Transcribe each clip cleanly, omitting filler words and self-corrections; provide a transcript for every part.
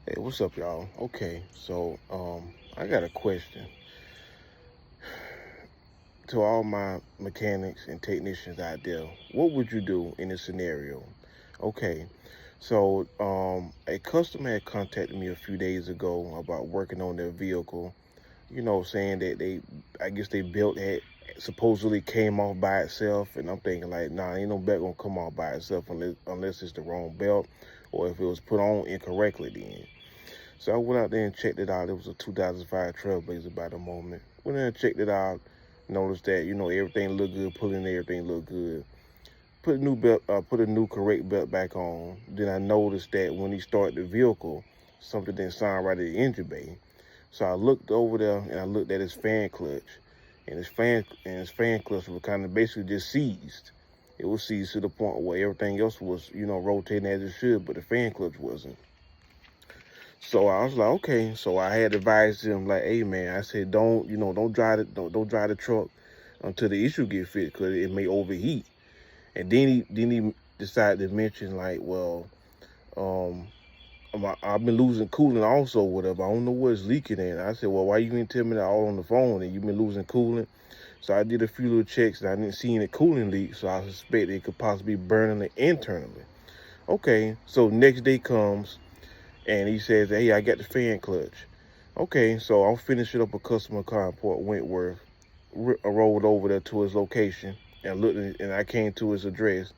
Hey, what's up, y'all? Okay, so I got a question to all my mechanics and technicians out there. What would you do in this scenario? Okay, so a customer had contacted me a few days ago about working on their vehicle. Saying that I guess they built had supposedly came off by itself, and I'm thinking like, nah, ain't no belt gonna come off by itself unless it's the wrong belt or if it was put on incorrectly then. So I went out there and checked it out. It was a 2005 Trailblazer by the moment. Went in and checked it out. Noticed that everything looked good. Pulling everything looked good. Put a new belt. Put a new correct belt back on. Then I noticed that when he started the vehicle, something didn't sound right at the engine bay. So I looked over there and I looked at his fan clutch, and his fan clutch was kind of basically just seized. It was seized to the point where everything else was rotating as it should, but the fan clutch wasn't. So I was like, okay. So I had advised him, like, hey man, I said, don't drive the truck until the issue get fixed, cause it may overheat. And then he decided to mention like, well, um, I've been losing coolant also, whatever. I don't know what's leaking in. I said, well, why you didn't tell me that all on the phone and you've been losing coolant? So I did a few little checks and I didn't see any coolant leak, so I suspect it could possibly be burning it internally. Okay, so next day comes and he says, hey, I got the fan clutch. Okay, so I'm finishing up a customer car in Port Wentworth. I rolled over there to his location and and I came to his address.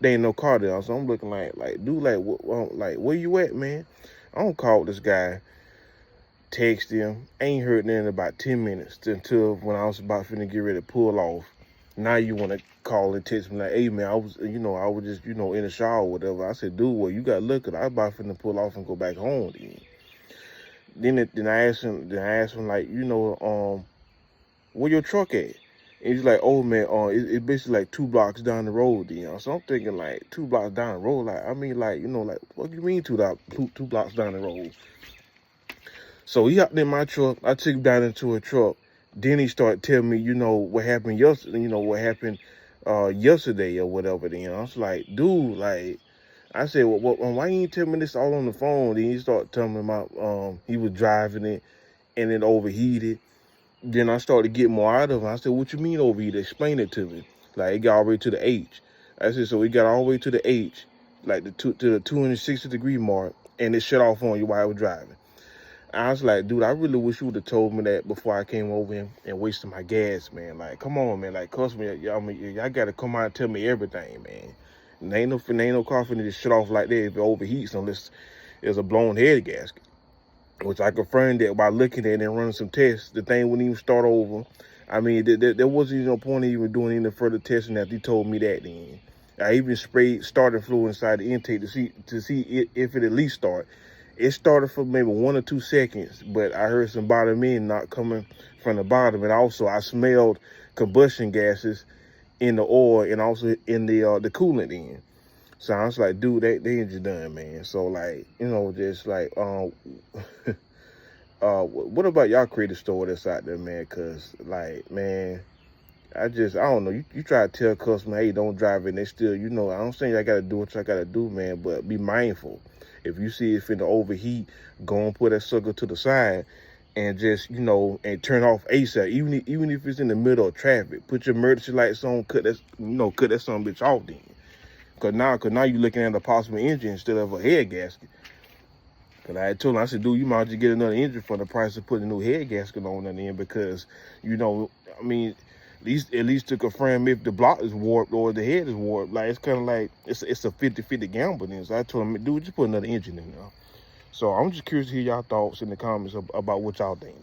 There ain't no car there, so I'm looking like, dude, like, where you at, man? I don't call this guy, text him. Ain't heard nothing in about 10 minutes until when I was about finna get ready to pull off. Now you want to call and text me like, hey man, I was just, in the shower or whatever. I said, dude, well, you got to look at it. I was about finna pull off and go back home then. Then I asked him like, where your truck at? And he's like, oh man, it's basically like 2 blocks down the road then. So I'm thinking like 2 blocks down the road. Like, I mean, like, like, what do you mean two blocks down the road? So he hopped in my truck. I took him down into a truck. Then he started telling me, what happened yesterday, yesterday or whatever. Then I was like, dude, like, I said, well, why you ain't tell me this all on the phone? Then he started telling me about he was driving it and it overheated. Then I started getting more out of him. I said, what you mean overheated? Explain it to me. Like, it got all the way to the H. I said, so it got all the way to the H, like to the 260-degree mark, and it shut off on you while I was driving. I was like, dude, I really wish you would have told me that before I came over and wasted my gas, man. Like, come on, man. Like, customer, y'all got to come out and tell me everything, man. And ain't no car finna just shut off like that if it overheats unless there's a blown head gasket, which I confirmed that by looking at it and running some tests. The thing wouldn't even start over. I mean, there wasn't even no point in even doing any further testing after he told me that then. I even sprayed starter fluid inside the intake to see if it at least start. It started for maybe 1 or 2 seconds, but I heard some bottom end not coming from the bottom, and also I smelled combustion gases in the oil and also in the coolant end. So I was like, dude, they engine done, man. So like, just like, what about y'all creative store that's out there, man? Cause like, man, I don't know. You try to tell customer, hey, don't drive it, and they still, I don't think I got to do what I got to do, man, but be mindful. If you see it finna overheat, go and put that sucker to the side and just, and turn off ASAP. Even if it's in the middle of traffic, put your emergency lights on, cut that son bitch off then. Cause now you're looking at a possible engine instead of a head gasket. Cause I had told him, I said, dude, you might as well get another engine for the price of putting a new head gasket on that end because, I mean, at least to confirm if the block is warped or the head is warped. Like, it's kind of like, it's a 50-50 gamble then. So I told him, dude, just put another engine in there. So I'm just curious to hear y'all thoughts in the comments about what y'all think.